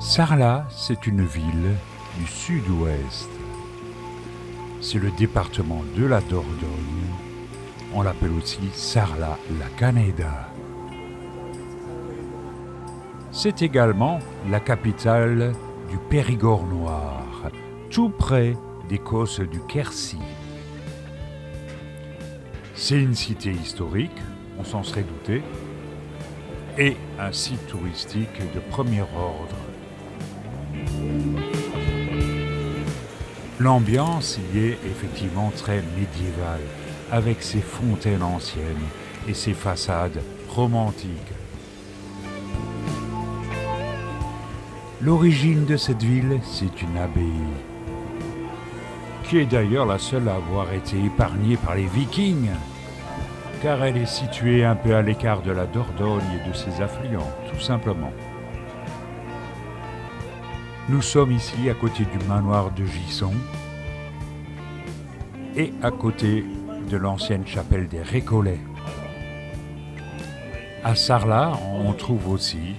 Sarlat, c'est une ville du sud-ouest. C'est le département de la Dordogne. On l'appelle aussi Sarlat-la-Canéda. C'est également la capitale du Périgord noir, tout près des Causses du Quercy. C'est une cité historique, on s'en serait douté, et un site touristique de premier ordre. L'ambiance y est effectivement très médiévale, avec ses fontaines anciennes et ses façades romantiques. L'origine de cette ville, c'est une abbaye, qui est d'ailleurs la seule à avoir été épargnée par les Vikings, car elle est située un peu à l'écart de la Dordogne et de ses affluents, tout simplement. Nous sommes ici à côté du manoir de Gisson et à côté de l'ancienne chapelle des Récollets. À Sarlat, on trouve aussi,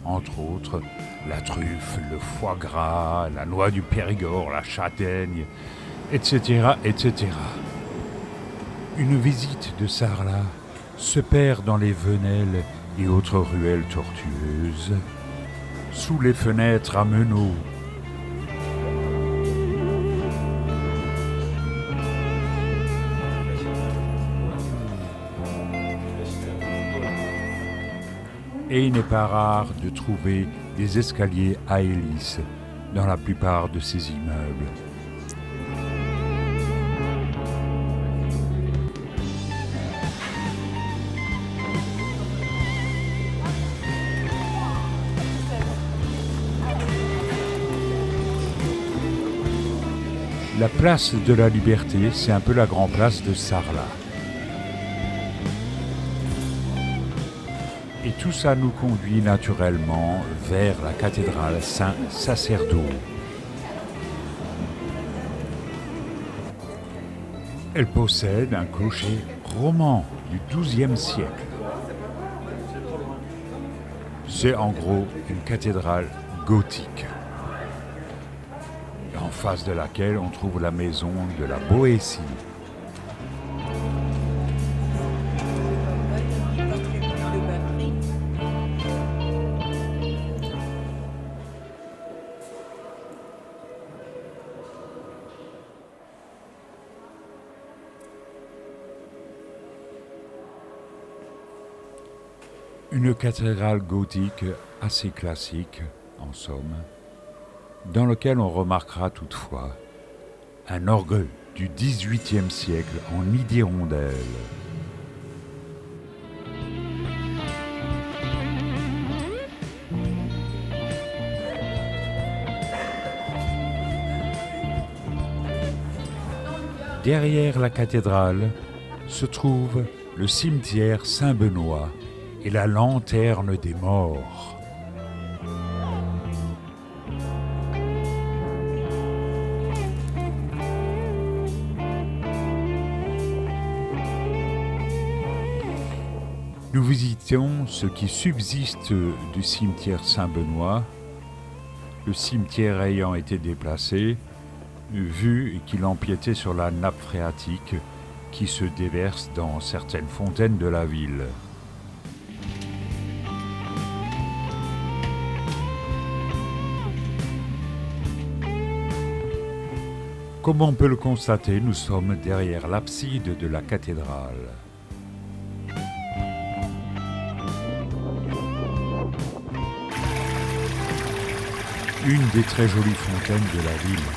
entre autres, la truffe, le foie gras, la noix du Périgord, la châtaigne, etc., etc. Une visite de Sarlat se perd dans les venelles et autres ruelles tortueuses, sous les fenêtres à meneaux. Et il n'est pas rare de trouver des escaliers à hélice dans la plupart de ces immeubles. La place de la Liberté, c'est un peu la grande place de Sarlat. Et tout ça nous conduit naturellement vers la cathédrale Saint-Sacerdo. Elle possède un clocher roman du XIIe siècle. C'est en gros une cathédrale gothique, en face de laquelle on trouve la maison de la Boétie. Une cathédrale gothique assez classique, en somme, dans lequel on remarquera toutefois un orgue du XVIIIe siècle en nid d'hirondelle. Derrière la cathédrale se trouve le cimetière Saint-Benoît et la lanterne des morts. Nous visitons ce qui subsiste du cimetière Saint-Benoît, le cimetière ayant été déplacé, vu qu'il empiétait sur la nappe phréatique qui se déverse dans certaines fontaines de la ville. Comme on peut le constater, nous sommes derrière l'abside de la cathédrale. Une des très jolies fontaines de la ville.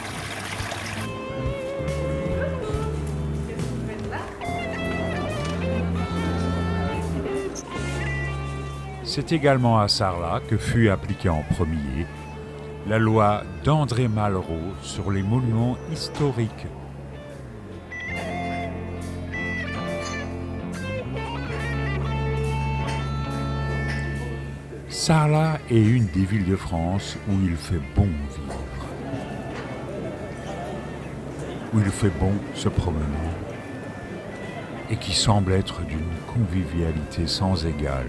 C'est également à Sarlat que fut appliquée en premier la loi d'André Malraux sur les monuments historiques. Sarlat est une des villes de France où il fait bon vivre, où il fait bon se promener, et qui semble être d'une convivialité sans égale.